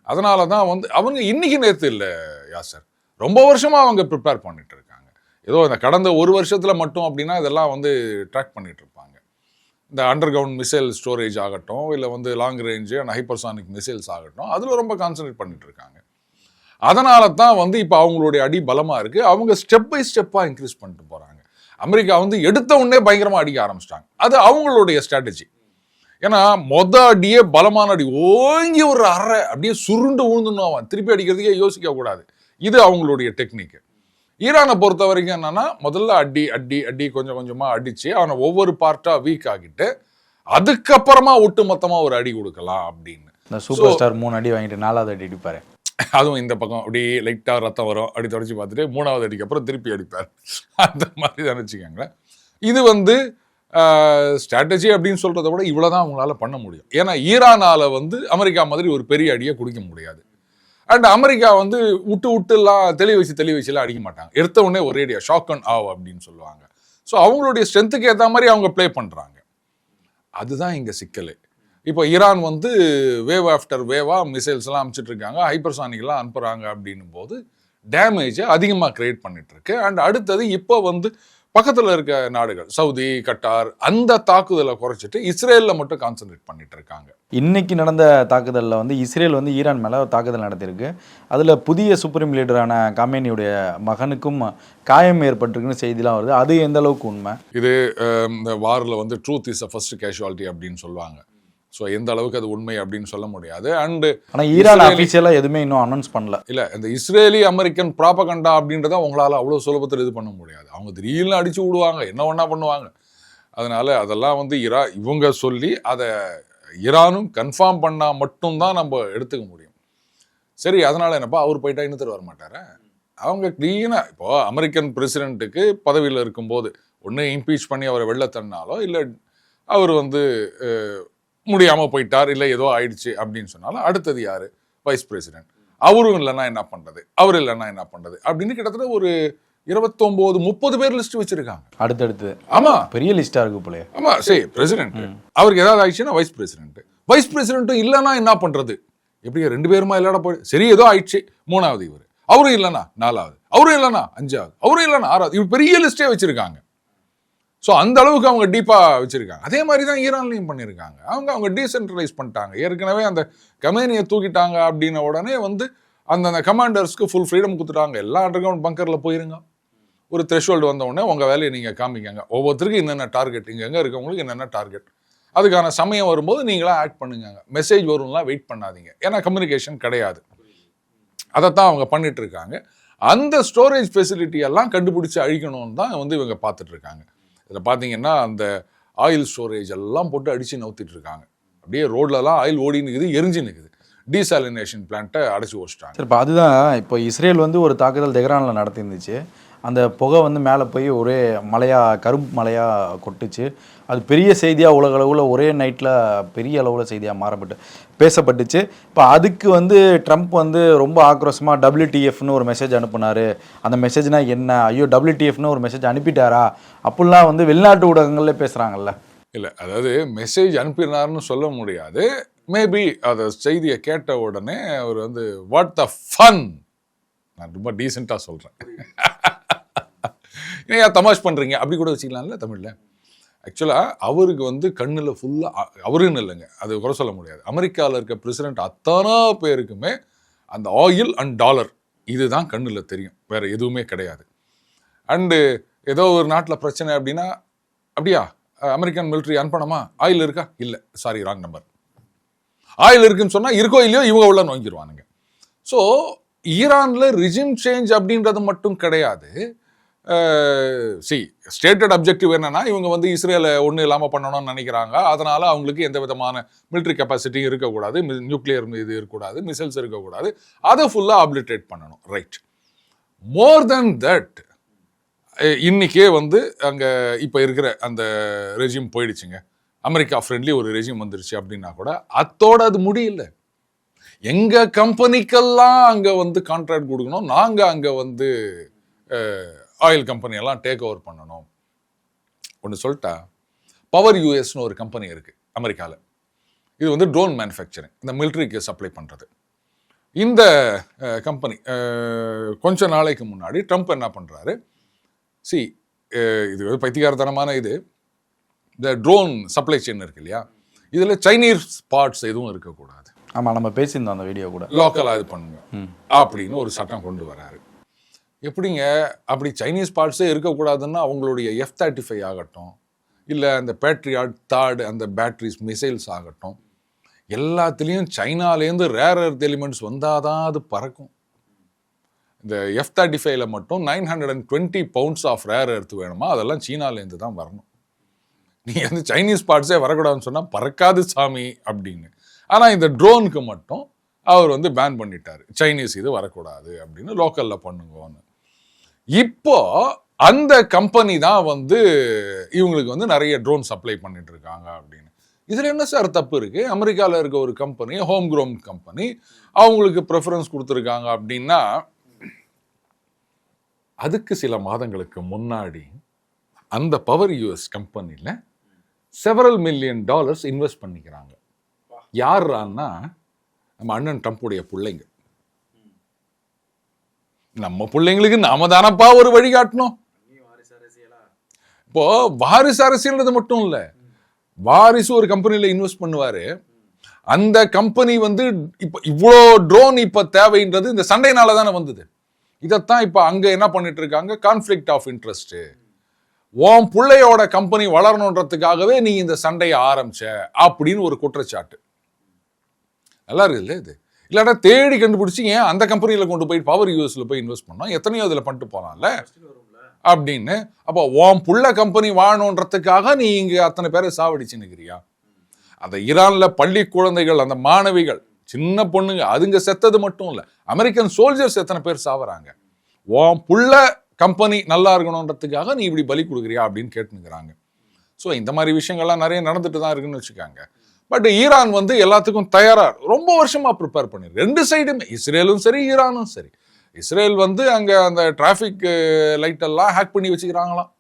அதனால தான் வந்து அவங்க இன்னைக்கு நேற்று இல்லை யாசர், ரொம்ப வருஷமாக அவங்க ப்ரிப்பேர் பண்ணிட்டு இருக்காங்க. ஏதோ இந்த கடந்த ஒரு வருஷத்தில் மட்டும் அப்படின்னா இதெல்லாம் வந்து ட்ராக் பண்ணிட்டு இருப்பாங்க. இந்த அண்டர் கிரவுண்ட் மிசைல் ஸ்டோரேஜ் ஆகட்டும், இல்லை வந்து long range and hypersonic missiles ஆகட்டும், அதில் ரொம்ப கான்சன்ட்ரேட் பண்ணிட்டு இருக்காங்க. அதனால தான் வந்து இப்போ அவங்களுடைய அடி பலமாக இருக்குது. அவங்க ஸ்டெப் பை ஸ்டெப்பாக இன்க்ரீஸ் பண்ணிட்டு போகிறாங்க. அமெரிக்கா வந்து எடுத்த உடனே பயங்கரமாக அடிக்க ஆரம்பிச்சிட்டாங்க. அது அவங்களுடைய ஸ்ட்ராட்டஜி. ஏன்னா அடியே பலமான அடி, ஓங்கி ஒரு அரை அப்படியே சுருண்டு விழுந்துன்னு அவன் திருப்பி அடிக்கிறதுக்கே யோசிக்க கூடாது. இது அவங்களுடைய டெக்னிக். ஈரானை பொறுத்த வரைக்கும் என்னன்னா, முதல்ல அடி கொஞ்சம் கொஞ்சமாக அடித்து அவனை ஒவ்வொரு பார்ட்டாக வீக் ஆகிட்டு அதுக்கப்புறமா ஒட்டு மொத்தமாக ஒரு அடி கொடுக்கலாம் அப்படின்னு. இந்த சூப்பர் ஸ்டார் 3 அடி வாங்கிட்டு 4வது அடி அடிப்பாரு. அதுவும் இந்த பக்கம் அப்படி லைட்டாக ரத்தம் வரும், அடி தொடச்சி பார்த்துட்டு 3வது அடிக்கு அப்புறம் திருப்பி அடிப்பார். அந்த மாதிரி தான் வச்சுக்கோங்களேன். இது வந்து ஸ்ட்ராட்டஜி அப்படின்னு சொல்கிறத விட இவ்வளோ தான் அவங்களால பண்ண முடியும். ஏன்னா ஈரானால் வந்து அமெரிக்கா மாதிரி ஒரு பெரிய அடியை குடிக்க முடியாது. அண்ட் அமெரிக்கா வந்து விட்டுலாம் தெளி வச்சுலாம் அடிக்க மாட்டாங்க. எடுத்த உடனே ஒரே அடியா ஷாக் அண்ட் ஆவ் அப்படின்னு சொல்லுவாங்க. ஸோ அவங்களுடைய ஸ்ட்ரென்த்துக்கு ஏற்ற மாதிரி அவங்க ப்ளே பண்ணுறாங்க. அதுதான் இங்கே சிக்கல். இப்போ ஈரான் வந்து வேவ் ஆஃப்டர் வேவா மிசைல்ஸ்லாம் அனுப்பிச்சிட்டு இருக்காங்க, ஹைப்பர்சானிக்லாம் அனுப்புகிறாங்க அப்படின்னும் போது டேமேஜை அதிகமாக கிரியேட் பண்ணிட்டு இருக்கு. அண்ட் அடுத்தது இப்போ வந்து பக்கத்தில் இருக்க நாடுகள் சவுதி, கட்டார் அந்த தாக்குதலை குறைச்சிட்டு இஸ்ரேலில் மட்டும் கான்சென்ட்ரேட் பண்ணிட்டு இருக்காங்க. இன்னைக்கு நடந்த தாக்குதலில் வந்து இஸ்ரேல் வந்து ஈரான் மேலே தாக்குதல் நடத்தியிருக்கு. அதில் புதிய சுப்ரீம் லீடரான காமேனியுடைய மகனுக்கும் காயம் ஏற்பட்டிருக்குன்னு செய்திலாம் வருது. அது எந்த அளவுக்கு உண்மை? இது இந்த வாரில் வந்து truth is a first casualty அப்படின்னு சொல்லுவாங்க. ஸோ எந்த அளவுக்கு அது உண்மை அப்படின்னு சொல்ல முடியாது. அண்டு ஆனால் ஈரான் அஃபிஷியலாக எதுவுமே இன்னும் அனௌன்ஸ் பண்ணல. இல்லை, இந்த இஸ்ரேலி அமெரிக்கன் ப்ராபகண்டா அப்படின்றத உங்களால் அவ்வளோ சுலபத்தில் இது பண்ண முடியாது. அவங்க திடீர்னு அடிச்சு விடுவாங்க, என்ன ஒன்றா பண்ணுவாங்க. அதனால அதெல்லாம் வந்து இவங்க சொல்லி அதை ஈரானும் கன்ஃபார்ம் பண்ணால் மட்டும்தான் நம்ம எடுத்துக்க முடியும். சரி, அதனால என்னப்பா அவர் போயிட்டா இன்னொருத்தர் வர மாட்டாரா? அவங்க க்ளீனாக இப்போ அமெரிக்கன் பிரசிடென்ட்டுக்கு பதவியில் இருக்கும்போது ஒன்று இம்பீச் பண்ணி அவரை வெளில தள்ளினாலோ, இல்லை அவர் வந்து முடியாமல் போயிட்டார், இல்லை ஏதோ ஆயிடுச்சு அப்படின்னு சொன்னாலும் அடுத்தது யார்? Vice president. அவரும் இல்லைன்னா என்ன பண்ணுறது, அவர் இல்லைன்னா என்ன பண்ணுறது அப்படின்னு கிட்டத்தட்ட ஒரு 29-30 பேர் லிஸ்ட் வச்சிருக்காங்க அடுத்தடுத்து. ஆமாம், பெரிய லிஸ்ட்டாக இருக்கு போல. ஆமாம், சரி, பிரசிடென்ட் அவருக்கு ஏதாவது ஆயிடுச்சுன்னா வைஸ் பிரசிடென்ட், வைஸ் பிரசிடென்ட்டும் இல்லைன்னா என்ன பண்ணுறது? எப்படி 2 பேருமா இல்லாட போய் சரி ஏதோ ஆயிடுச்சு, 3வது இவர், அவரும் இல்லைன்னா 4வது, அவரும் இல்லைன்னா 5வது, அவரும் இல்லைன்னா 6வது, இவர் பெரிய லிஸ்டே வச்சிருக்காங்க. ஸோ அந்த அளவுக்கு அவங்க டீப்பாக வச்சுருக்காங்க. அதே மாதிரி தான் ஈரான்லையும் பண்ணியிருக்காங்க. அவங்க டீசென்ட்ரலைஸ் பண்ணிட்டாங்க. ஏற்கனவே அந்த கமேனியை தூக்கிட்டாங்க அப்படின்ன உடனே வந்து அந்த கமாண்டர்ஸ்க்கு ஃபுல் ஃப்ரீடம் கொடுத்துட்டாங்க. எல்லா அண்டர்கிரவுண்ட் பங்கரில் போயிருங்க, ஒரு த்ரெஷ்ஹோல்டு வந்த உடனே உங்கள் வேலையை நீங்கள் காமிக்காங்க, ஒவ்வொருத்தருக்கும் என்னென்ன டார்கெட், இங்கே இருக்கவங்களுக்கு என்னென்ன டார்கெட், அதுக்கான சமயம் வரும்போது நீங்களாம் ஆக்ட் பண்ணுங்க, மெசேஜ் வரும்லாம் வெயிட் பண்ணாதீங்க, ஏன்னா கம்யூனிகேஷன் கிடையாது. அதைத்தான் அவங்க பண்ணிட்டு இருக்காங்க. அந்த ஸ்டோரேஜ் ஃபெசிலிட்டி எல்லாம் கண்டுபிடிச்சி அழிக்கணும்னு தான் வந்து இவங்க பார்த்துட்டு இருக்காங்க. இதில் பார்த்தீங்கன்னா அந்த ஆயில் ஸ்டோரேஜ் எல்லாம் போட்டு அடித்து நவுத்திட்டு இருக்காங்க. அப்படியே ரோட்லலாம் ஆயில் ஓடி நிற்குது, எரிஞ்சு நிற்குது. டீசாலினேஷன் பிளான்ட்டை அடைச்சி வச்சிட்டாங்க. சரி, இப்போ அதுதான் இப்போ இஸ்ரேல் வந்து ஒரு தாக்குதல் தெஹ்ரானில் நடத்திருந்துச்சு. அந்த புகை வந்து மேலே போய் ஒரே மலையாக கரும்பு மலையாக கொட்டுச்சு. அது பெரிய செய்தியாக உலக அளவில் ஒரே நைட்டில் பெரிய அளவில் செய்தியாக பேசப்பட்டுச்சு. இப்போ அதுக்கு வந்து ட்ரம்ப் வந்து ரொம்ப ஆக்ரோஷமாக WTFன்னு ஒரு மெசேஜ் அனுப்புனார். அந்த மெசேஜ்னா என்ன, ஐயோ WTFன்னு ஒரு மெசேஜ் அனுப்பிட்டாரா அப்படிலாம் வந்து வெளிநாட்டு ஊடகங்கள்ல பேசுகிறாங்கல்ல. இல்லை, அதாவது மெசேஜ் அனுப்பினார்னு சொல்ல முடியாது. மேபி அந்த செய்தியை கேட்ட உடனே அவர் வந்து வாட் த ஃபன், நான் ரொம்ப டீசெண்டாக சொல்கிறேன், ஏன் தமாஷ் பண்ணுறீங்க அப்படி கூட வச்சுக்கலாம்ல தமிழில். ஆக்சுவலாக அவருக்கு வந்து கண்ணில் ஃபுல்லாக, அவருன்னு இல்லைங்க, அது குறை சொல்ல முடியாது, அமெரிக்காவில் இருக்க பிரசிடென்ட் அத்தனை பேருக்குமே அந்த ஆயில் அண்ட் டாலர் இதுதான் கண்ணில் தெரியும், வேறு எதுவுமே கிடையாது. அண்டு ஏதோ ஒரு நாட்டில் பிரச்சனை அப்படின்னா, அப்படியா அமெரிக்கன் மிலிட்ரி அனுப்பணுமா, ஆயில் இருக்கா, இல்லை சாரி ராங் நம்பர், ஆயில் இருக்குன்னு சொன்னால் இருக்கோ இல்லையோ இவங்க உள்ள நோங்கிடுவானுங்க. ஸோ ஈரானில் ரிஜிம் சேஞ்ச் அப்படின்றது மட்டும் கிடையாது. ஸ்டேட்டட் அப்ஜெக்டிவ் என்னன்னா, இவங்க வந்து இஸ்ரேலை ஒன்றும் இல்லாமல் பண்ணணும்னு நினைக்கிறாங்க. அதனால அவங்களுக்கு எந்த விதமான மிலிட்ரி கெப்பாசிட்டியும் இருக்கக்கூடாது, நியூக்ளியர் இது இருக்கக்கூடாது, மிசைல்ஸ் இருக்கக்கூடாது, அதை ஃபுல்லாக ஆப்லிட்ரேட் பண்ணணும். ரைட். மோர் தென் தட், இன்னைக்கே வந்து அங்கே இப்போ இருக்கிற அந்த ரெஜிம் போயிடுச்சுங்க, அமெரிக்கா ஃப்ரெண்ட்லி ஒரு ரெஜிம் வந்துருச்சு அப்படின்னா கூட அத்தோட அது முடியல. எங்கள் கம்பெனிக்கெல்லாம் அங்கே வந்து கான்ட்ராக்ட் கொடுக்கணும், நாங்கள் அங்கே வந்து ஆயில் கம்பெனியெல்லாம் டேக் ஓவர் பண்ணணும். ஒன்று சொல்லிட்டா, பவர் யூஎஸ்னு ஒரு கம்பெனி இருக்குது அமெரிக்காவில். இது வந்து ட்ரோன் மேனுஃபேக்சரிங், இந்த மிலிட்ரிக்கு சப்ளை பண்ணுறது. இந்த கம்பெனி கொஞ்ச நாளைக்கு முன்னாடி ட்ரம்ப் என்ன பண்ணுறாரு, இது பைத்தியகாரத்தனமான இது, இந்த ட்ரோன் சப்ளை செயின் இருக்கு இல்லையா, இதில் சைனீஸ் பார்ட்ஸ் எதுவும் இருக்கக்கூடாது. ஆமாம், நம்ம பேசியிருந்தோம் அந்த வீடியோ கூட. லோக்கலாக இது பண்ணுங்க அப்படின்னு ஒரு சட்டம் கொண்டு வராரு. எப்படிங்க அப்படி சைனீஸ் பார்ட்ஸே இருக்கக்கூடாதுன்னா அவங்களுடைய F-35 ஆகட்டும், இல்லை அந்த பேட்ரியாட் தார்டு அந்த பேட்ரிஸ் மிசைல்ஸ் ஆகட்டும், எல்லாத்துலேயும் சைனாலேருந்து ரேர் எர்த் எலிமெண்ட்ஸ் வந்தால் தான் அது பறக்கும். இந்த F-35 மட்டும் 920 பவுண்ட்ஸ் ஆஃப் ரேர் எர்த் வேணுமா, அதெல்லாம் சீனாலேருந்து தான் வரணும். நீ வந்து சைனீஸ் பார்ட்ஸே வரக்கூடாதுன்னு சொன்னால் பறக்காது சாமி அப்படின்னு. ஆனால் இந்த ட்ரோனுக்கு மட்டும் அவர் வந்து பேன் பண்ணிட்டார், சைனீஸ் இது வரக்கூடாது அப்படின்னு, லோக்கலில் பண்ணுங்கன்னு. இப்போ அந்த கம்பெனி தான் வந்து இவங்களுக்கு வந்து நிறைய ட்ரோன் சப்ளை பண்ணிட்டு இருக்காங்க அப்படின்னு. இதில் என்ன சார் தப்பு இருக்கு? அமெரிக்காவில் இருக்க ஒரு கம்பெனி, ஹோம் க்ரோன் கம்பெனி, அவங்களுக்கு ப்ரெஃபரன்ஸ் கொடுத்துருக்காங்க அப்படின்னா, அதுக்கு சில மாதங்களுக்கு முன்னாடி அந்த பவர் யூஎஸ் கம்பெனியில் செவரல் $million இன்வெஸ்ட் பண்ணிக்கிறாங்க. யாருன்னா நம்ம அண்ணன் ட்ரம்ப்புடைய பிள்ளைங்க. நம்ம பிள்ளைங்களுக்கு நாம தானப்பா ஒரு வழிகாட்டணும். இப்போ வாரிசு அரசியல்ன்றது மட்டும் இல்ல, வாரிசு ஒரு கம்பெனில இன்வெஸ்ட் பண்ணுவாரு. அந்த கம்பெனி வந்து இப்ப இவ்வளோ ட்ரோன் இப்ப தேவைன்றது இந்த சண்டைனால தானே வந்தது. இதைத்தான் இப்ப அங்க என்ன பண்ணிட்டு இருக்காங்க, கான்ஃபிளிக்ட் ஆஃப் இன்ட்ரெஸ்ட். உன் பிள்ளையோட கம்பெனி வளரணுன்றதுக்காகவே நீ இந்த சண்டையை ஆரம்பிச்ச அப்படின்னு ஒரு குற்றச்சாட்டு. நல்லா இருக்குல்ல இது? இல்லாட்டா தேடி கண்டுபிடிச்சி ஏன் அந்த கம்பெனியில கொண்டு போய் பவர் யூஎஸ்ல போய் இன்வெஸ்ட் பண்ணோம், எத்தனையோ இதுல பண்ணிட்டு போனான்ல அப்படின்னு. அப்போ உன் புள்ள கம்பெனி வாழணுன்றதுக்காக நீ இங்க அத்தனை பேரை சாவடிச்சுன்னுக்கிறியா? அந்த ஈரான்ல பள்ளி குழந்தைகள், அந்த மாணவிகள், சின்ன பொண்ணுங்க, அதுங்க செத்தது மட்டும் இல்ல, அமெரிக்கன் சோல்ஜர்ஸ் எத்தனை பேர் சாவறாங்க. உன் புள்ள கம்பெனி நல்லா இருக்கணுன்றதுக்காக நீ இப்படி பலி கொடுக்குறியா அப்படின்னு கேட்டுனுக்குறாங்க. ஸோ இந்த மாதிரி விஷயங்கள்லாம் நிறைய நடந்துட்டு தான் இருக்குன்னு வச்சுக்காங்க. பட் ஈரான் வந்து எல்லாத்துக்கும் தயாரா ரொம்ப வருஷமா ப்ரிப்பேர் பண்ணிருக்கு. ரெண்டு சைடுமே, இஸ்ரேலும் சரி ஈரானும் சரி. இஸ்ரேல் வந்து அங்க அந்த டிராஃபிக் லைட் எல்லாம் ஹேக் பண்ணி வச்சுக்கிறாங்களாம்.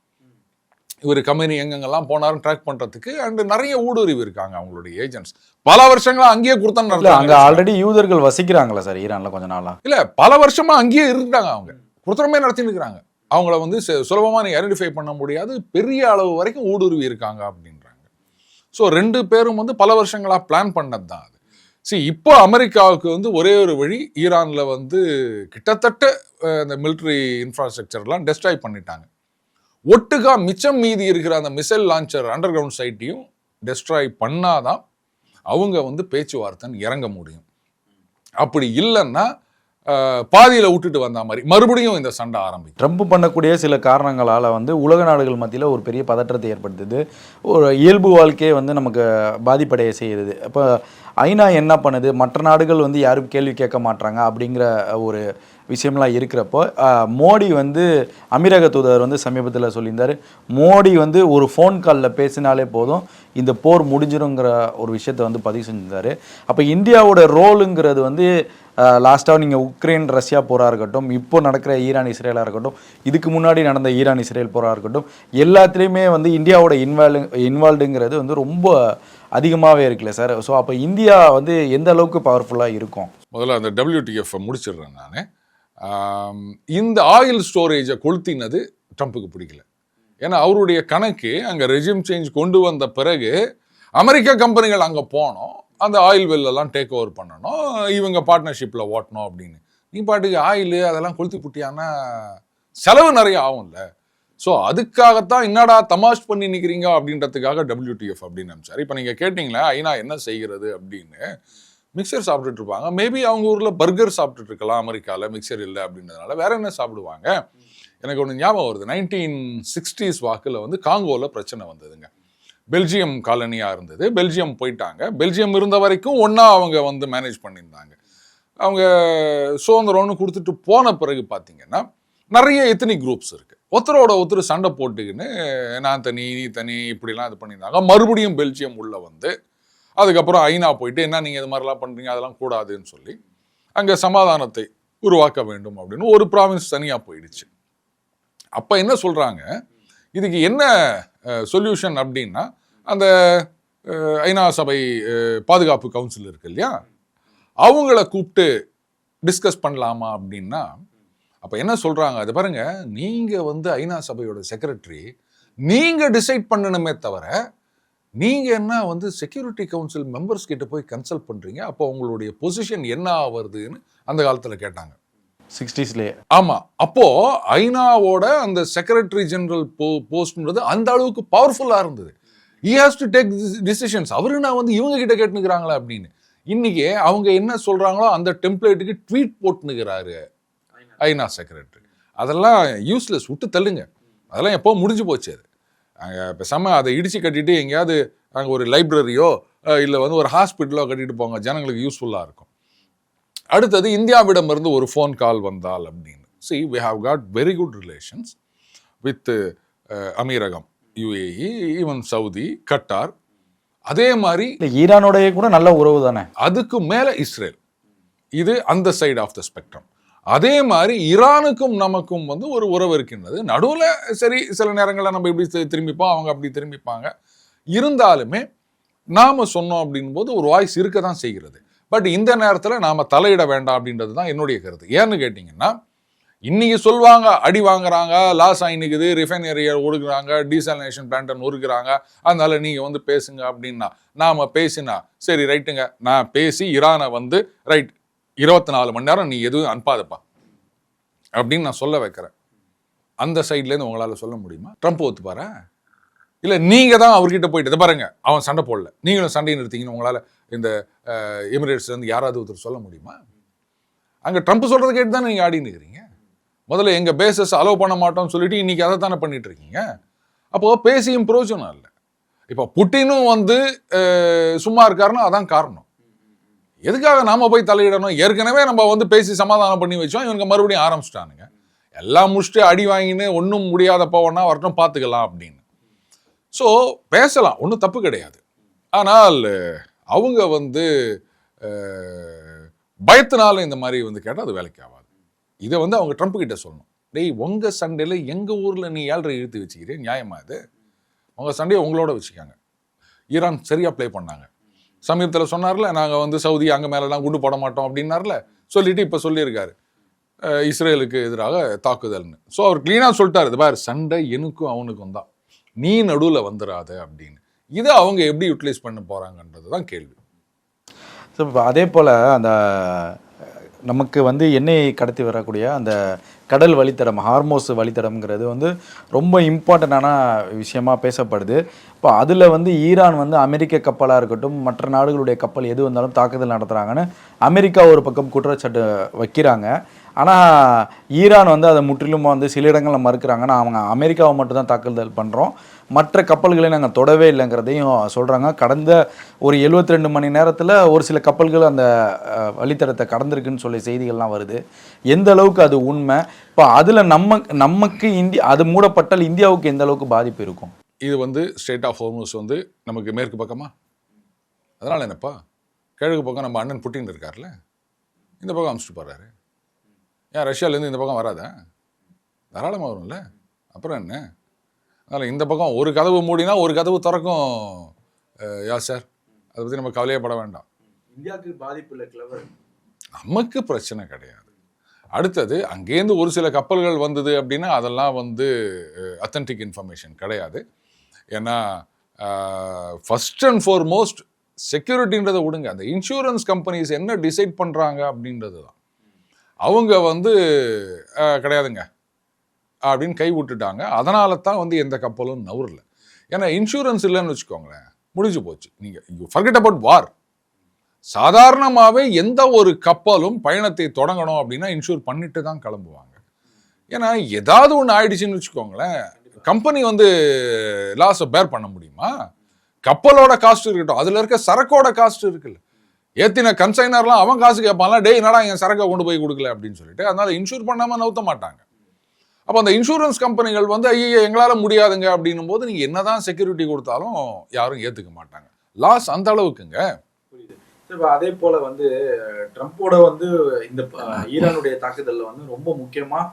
இவர் கம்பெனி எங்கெங்கெல்லாம் போனாரும் ட்ராக் பண்றதுக்கு. அண்ட் நிறைய ஊடுருவி இருக்காங்க அவங்களுடைய ஏஜென்ட்ஸ். பல வருஷங்களா அங்கேயே கொடுத்தா. அங்க ஆல்ரெடி யூதர்கள் வசிக்கிறாங்களா சார் ஈரான்ல கொஞ்ச நாளா? இல்ல, பல வருஷமா அங்கேயே இருந்தாங்க. அவங்க குற்றமே நடத்தின்னு இருக்கிறாங்க. அவங்கள வந்து சுலபமா நீ ஐடென்டிஃபை பண்ண முடியாது, பெரிய அளவு வரைக்கும் ஊடுருவி இருக்காங்க அப்படின்றாங்க. ஸோ ரெண்டு பேரும் வந்து பல வருஷங்களா பிளான் பண்ணது தான் அது. இப்போ அமெரிக்காவுக்கு வந்து ஒரே ஒரு வழி, ஈரான்ல வந்து கிட்டத்தட்ட இந்த மிலிட்ரி இன்ஃப்ராஸ்ட்ரக்சர்லாம் டெஸ்ட்ராய் பண்ணிட்டாங்க. ஒட்டுக்கா மிச்சம் மீதி இருக்கிற அந்த மிசைல் லான்ச்சர் அண்டர் கிரவுண்ட் சைட்டையும் டெஸ்ட்ராய் பண்ணாதான் அவங்க வந்து பேச்சுவார்த்தைன்னு இறங்க முடியும். அப்படி இல்லைன்னா பாதியில் விட்டுட்டு வந்த மாதிரி மறுபடியும் இந்த சண்டை ஆரம்பிக்கும். ட்ரம்ப் பண்ணக்கூடிய சில காரணங்களால் வந்து உலக நாடுகள் மத்தியில் ஒரு பெரிய பதற்றத்தை ஏற்படுத்துது. ஒரு இயல்பு வாழ்க்கையை வந்து நமக்கு பாதிப்படைய செய்யுது. அப்போ ஐநா என்ன பண்ணுது, மற்ற நாடுகள் வந்து யாரும் கேள்வி கேட்க மாட்டாங்க அப்படிங்கிற ஒரு விஷயம்லாம் இருக்கிறப்போ மோடி வந்து அமீரக தூதர் வந்து சமீபத்தில் சொல்லியிருந்தார், மோடி வந்து ஒரு ஃபோன் காலில் பேசினாலே போதும் இந்த போர் முடிஞ்சிருங்கிற ஒரு விஷயத்தை வந்து பதிவு செஞ்சிருந்தார். அப்போ இந்தியாவோட ரோலுங்கிறது வந்து லாஸ்ட்டாக நீங்கள் உக்ரைன் ரஷ்யா போராக இருக்கட்டும், இப்போ நடக்கிற ஈரான் இஸ்ரேலாக இருக்கட்டும், இதுக்கு முன்னாடி நடந்த ஈரான் இஸ்ரேல் போராக இருக்கட்டும், எல்லாத்துலேயுமே வந்து இந்தியாவோட இன்வால்வ்டுங்கிறது வந்து ரொம்ப அதிகமாகவே இருக்குல்ல சார். ஸோ அப்போ இந்தியா வந்து எந்த அளவுக்கு பவர்ஃபுல்லாக இருக்கும்? முதல்ல அந்த WTF முடிச்சிடுறேன் நான். இந்த ஆயில் ஸ்டோரேஜை கொளுத்தினது ட்ரம்ப்புக்கு பிடிக்கல. ஏன்னா அவருடைய கணக்கு அங்கே ரெஜிம் சேஞ்ச் கொண்டு வந்த பிறகு அமெரிக்க கம்பெனிகள் அங்கே போனோம், அந்த ஆயில் வெல்லெல்லாம் டேக் ஓவர் பண்ணணும், இவங்க பார்ட்னர்ஷிப்பில் ஓட்டணும் அப்படின்னு. நீ பாட்டுக்கு ஆயில் அதெல்லாம் கொளுத்தி புட்டியானா செலவு நிறைய ஆகும்ல. ஸோ அதுக்காகத்தான் என்னடா தமாஷ் பண்ணி நிற்கிறீங்க அப்படின்றதுக்காக WTF அப்படின்னு நினச்சார். இப்போ நீங்கள் கேட்டிங்களே ஐநா என்ன செய்கிறது அப்படின்னு, மிக்சர் சாப்பிட்டுட்டு இருப்பாங்க. மேபி அவங்க ஊரில் பர்கர் சாப்பிட்டுட்டு இருக்கலாம், அமெரிக்காவில் மிக்சர் இல்லை அப்படின்றதுனால வேற என்ன சாப்பிடுவாங்க. எனக்கு ஒன்று ஞாபகம் வருது, 1960s வாக்கில் வந்து காங்கோவில் பிரச்சனை வந்ததுங்க. பெல்ஜியம் காலனியாக இருந்தது, பெல்ஜியம் போயிட்டாங்க. பெல்ஜியம் இருந்த வரைக்கும் ஒன்றா அவங்க வந்து மேனேஜ் பண்ணியிருந்தாங்க. அவங்க சுதந்திரம்னு கொடுத்துட்டு போன பிறகு பார்த்தீங்கன்னா நிறைய எத்தனிக் குரூப்ஸ் இருக்குது. ஒருத்தரோட ஒருத்தர் சண்டை போட்டுக்கின்னு நான் தனி நீ தனி இப்படிலாம் இது பண்ணியிருந்தாங்க. மறுபடியும் பெல்ஜியம் உள்ளே வந்து அதுக்கப்புறம் ஐநா போயிட்டு என்ன நீங்கள் இது மாதிரிலாம் பண்ணுறீங்க, அதெல்லாம் கூடாதுன்னு சொல்லி அங்கே சமாதானத்தை உருவாக்க வேண்டும் அப்படின்னு ஒரு ப்ராவின்ஸ் தனியாக போயிடுச்சு. அப்போ என்ன சொல்கிறாங்க, இதுக்கு என்ன சொல்யூஷன் அப்படின்னா, அந்த ஐநா சபை பாதுகாப்பு கவுன்சில் இருக்கு இல்லையா, அவங்கள கூப்பிட்டு டிஸ்கஸ் பண்ணலாமா அப்படின்னா, அப்போ என்ன சொல்கிறாங்க, அது பாருங்க, நீங்கள் வந்து ஐநா சபையோட செக்ரட்டரி, நீங்கள் டிசைட் பண்ணணுமே தவிர நீங்கள் என்ன வந்து செக்யூரிட்டி கவுன்சில் மெம்பர்ஸ் கிட்ட போய் கன்சல்ட் பண்ணுறீங்க, அப்போ உங்களுடைய பொசிஷன் என்ன ஆகுதுன்னு அந்த காலத்தில் கேட்டாங்க 60ஸ்லேயே. ஆமாம், அப்போது ஐநாவோட அந்த செக்ரட்டரி ஜெனரல் போஸ்ட்ன்றது அந்த அளவுக்கு பவர்ஃபுல்லாக இருந்தது. he has to take decisions. அவரு நான் வந்து இவங்க கிட்ட கேட்டுனுக்குறாங்களா அப்படின்னு. இன்னைக்கு அவங்க என்ன சொல்கிறாங்களோ அந்த டெம்ப்ளேட்டுக்கு ட்வீட் போட்டுனுக்கிறாரு ஐநா செக்ரட்டரி. அதெல்லாம் யூஸ்லெஸ், விட்டு தள்ளுங்க. அதெல்லாம் எப்போ முடிஞ்சு போச்சு. அது அங்கே பேசாமல் அதை இடித்து கட்டிட்டு எங்கேயாவது அங்கே ஒரு லைப்ரரியோ இல்லை வந்து ஒரு ஹாஸ்பிட்டலோ கட்டிட்டு போங்க, ஜனங்களுக்கு யூஸ்ஃபுல்லாக இருக்கும். அடுத்தது இந்தியாவிடமிருந்து ஒரு ஃபோன் கால் வந்தால் அப்படின்னு. see we have got very good relations with அமீரகம், UAE, ஈவன் சவுதி, கட்டார். அதே மாதிரி ஈரானோடைய கூட நல்ல உறவு தானே. அதுக்கு மேலே இஸ்ரேல். இது அந்த சைடு ஆஃப் த ஸ்பெக்ட்ரம். அதே மாதிரி ஈரானுக்கும் நமக்கும் வந்து ஒரு உறவு இருக்கின்றது. நடுவில் சரி சில நேரங்களில் நம்ம இப்படி திரும்பிப்போம், அவங்க அப்படி திரும்பிப்பாங்க. இருந்தாலுமே நாம சொன்னோம் அப்படின் போது ஒரு வாய்ஸ் இருக்க தான் செய்கிறது. பட் இந்த நேரத்தில் நாம தலையிட வேண்டாம் அப்படின்றது தான் என்னுடைய கருத்து. ஏன்னு கேட்டிங்கன்னா, இன்னைக்கு சொல்லுவாங்க அடி வாங்குறாங்க, லாஸ் ஆகினுக்குது, ரிஃபைனரியை ஒடுக்குறாங்க, டீசலினேஷன் பிளான்ட்டை நொறுக்குறாங்க, அதனால நீங்கள் வந்து பேசுங்க அப்படின்னா நாம பேசினா சரி ரைட்டுங்க, நான் பேசி ஈரானை வந்து ரைட் 24 மணி நேரம் நீ எதுவும் அனுப்பாதப்பா அப்படின்னு நான் சொல்ல வைக்கிறேன். அந்த சைட்லேருந்து உங்களால் சொல்ல முடியுமா? ட்ரம்ப் ஒத்துப்பாரா? இல்லை நீங்கள் தான் அவர்கிட்ட போயிட்டு பாருங்க அவன் சண்டை போடல, நீங்களும் சண்டையை நிறுத்திங்கன்னு உங்களால் இந்த எமிரேட்ஸ்லேருந்து யாராவது ஒருத்தர் சொல்ல முடியுமா? அங்கே ட்ரம்ப் சொல்கிறத கேட்டு தானே நீங்கள் ஆடின்னு இருக்கிறீங்க. முதல்ல எங்கள் பேசஸ் அலோவ் பண்ண மாட்டோம்னு சொல்லிட்டு இன்றைக்கி அதை தானே பண்ணிட்டு இருக்கீங்க. அப்போது பேசியும் பிரயோஜனம் இல்லை. இப்போ புட்டினும் வந்து சும்மா இருக்காருன்னா அதான் காரணம். எதுக்காக நாம போய் தலையிடணும்? ஏற்கனவே நம்ம வந்து பேசி சமாதானம் பண்ணி வச்சோம், இவங்க மறுபடியும் ஆரம்பிச்சிட்டானுங்க. எல்லாம் முடிச்சுட்டு அடி வாங்கின்னு ஒன்றும் முடியாத போவனா வரட்டும் பார்த்துக்கலாம் அப்படின்னு. ஸோ பேசலாம், ஒன்றும் தப்பு கிடையாது. ஆனால் அவங்க வந்து பயத்தினால இந்த மாதிரி வந்து கேட்டால் அது வேலைக்கு ஆகாது. இதை வந்து அவங்க ட்ரம்ப் கிட்ட சொல்லணும். டேய், உங்கள் சண்டையில் எங்கள் ஊரில் நீ 7.5 இழுத்து வச்சுக்கிறேன், நியாயமா இது? உங்கள் சண்டையை உங்களோட வச்சுக்காங்க. ஈரான் சரியாக ப்ளே பண்ணாங்க. சமீபத்தில் சொன்னார்ல, நாங்கள் வந்து சவுதி அங்கே மேலெலாம் குண்டு போட மாட்டோம் அப்படின்னார்ல, சொல்லிட்டு இப்போ சொல்லியிருக்காரு இஸ்ரேலுக்கு எதிராக தாக்குதல்னு. ஸோ அவர் கிளீனாக சொல்லிட்டார், இது பாரு சண்டை எனக்கும் அவனுக்கும் தான், நீ நடுவில் வந்துடாத அப்படின்னு. இதை அவங்க எப்படி யூட்டிலைஸ் பண்ண போகிறாங்கன்றது தான் கேள்வி. ஸோ இப்போ அதே போல் அந்த நமக்கு வந்து எண்ணெயை கடத்தி வரக்கூடிய அந்த கடல் வழித்தடம், ஹார்மோஸ் வழித்தடம்ங்கிறது வந்து ரொம்ப இம்பார்ட்டண்டான விஷயமா பேசப்படுது. இப்போ அதில் வந்து ஈரான் வந்து அமெரிக்க கப்பலாக இருக்கட்டும், மற்ற நாடுகளுடைய கப்பல் எது வந்தாலும் தாக்குதல் நடத்துகிறாங்கன்னு அமெரிக்கா ஒரு பக்கம் குற்றச்சாட்டு வைக்கிறாங்க. ஆனால் ஈரான் வந்து அதை முற்றிலும் வந்து சில இடங்களில் மறுக்கிறாங்கன்னா, அவங்க அமெரிக்காவை மட்டும் தான் தாக்குதல் பண்ணுறோம், மற்ற கப்பல்களை நாங்கள் தொடவே இல்லைங்கிறதையும் சொல்கிறாங்க. கடந்த ஒரு 72 மணி நேரத்தில் ஒரு சில கப்பல்கள் அந்த வழித்தடத்தை கடந்திருக்குன்னு சொல்லி செய்திகள்லாம் வருது. எந்த அளவுக்கு அது உண்மை? இப்போ அதில் நமக்கு இந்தியா அது மூடப்பட்டால் இந்தியாவுக்கு எந்த அளவுக்கு பாதிப்பு இருக்கும்? இது வந்து ஸ்ட்ரெய்ட் ஆஃப் ஹார்மோஸ் வந்து நமக்கு மேற்கு பக்கமா, அதனால் என்னப்பா கிழக்கு பக்கம் நம்ம அண்ணன் புட்டின் இருக்கார்ல, இந்த பக்கம் அனுப்பிச்சிட்டு போகிறாரு. ஏன் ரஷ்யாவிலேருந்து இந்த பக்கம் வராதா? தாராளமாக வரும்ல, அப்புறம் என்ன? அதனால் இந்த பக்கம் ஒரு கதவு மூடினா ஒரு கதவு திறக்கும். சார் அதை பற்றி நம்ம கவலையப்பட வேண்டாம். இந்தியாவுக்கு பாதிப்பு இல்லை, கிளவர், நமக்கு பிரச்சனை கிடையாது. அடுத்தது அங்கேருந்து ஒரு சில கப்பல்கள் வந்தது அப்படின்னா அதெல்லாம் வந்து அத்தன்டிக் இன்ஃபர்மேஷன் கிடையாது. ஏன்னா ஃபர்ஸ்ட் அண்ட் ஃபார்மோஸ்ட் செக்யூரிட்டின்றதை விடுங்க, அந்த இன்சூரன்ஸ் கம்பெனிஸ் என்ன டிசைட் பண்ணுறாங்க அப்படின்றது தான். அவங்க வந்து கிடையாதுங்க அப்படின்னு கை விட்டுட்டாங்க. அதனால தான் வந்து எந்த கப்பலும் நவுறல. ஏன்னா இன்சூரன்ஸ் இல்லைன்னு வச்சுக்கோங்களேன், முடிஞ்சு போச்சு. நீங்கள் ஃபர்கெட் அபவுட் வார். சாதாரணமாகவே எந்த ஒரு கப்பலும் பயணத்தை தொடங்கணும் அப்படின்னா இன்சூர் பண்ணிட்டு தான் கிளம்புவாங்க. ஏன்னா ஏதாவது ஒன்று ஆயிடுச்சுன்னு வச்சுக்கோங்களேன், கம்பெனி வந்து லாஸை பேர் பண்ண முடியுமா? கப்பலோட காஸ்ட் இருக்கட்டும், அதில் இருக்க சரக்கோட காஸ்ட் இருக்குல்ல, ஏற்றின கன்சைனர்லாம் அவன் காசு கேட்பான்ல, டேய் என்னடா என் சரக்கை கொண்டு போய் கொடுக்கல அப்படின்னு சொல்லிட்டு. அதனால இன்சூர் பண்ணாமல் நவுத்த மாட்டாங்க. அப்போ அந்த இன்சூரன்ஸ் கம்பெனிகள் வந்து ஐயோ எங்களால் முடியாதுங்க அப்படின்னும் போது நீங்கள் என்னதான் செக்யூரிட்டி கொடுத்தாலும் யாரும் ஏற்றுக்க மாட்டாங்க. லாஸ் அந்த அளவுக்குங்க. இப்போ அதே போல் வந்து ட்ரம்ப்போட வந்து இந்த ஈரானுடைய தாக்குதலில் வந்து ரொம்ப முக்கியமாக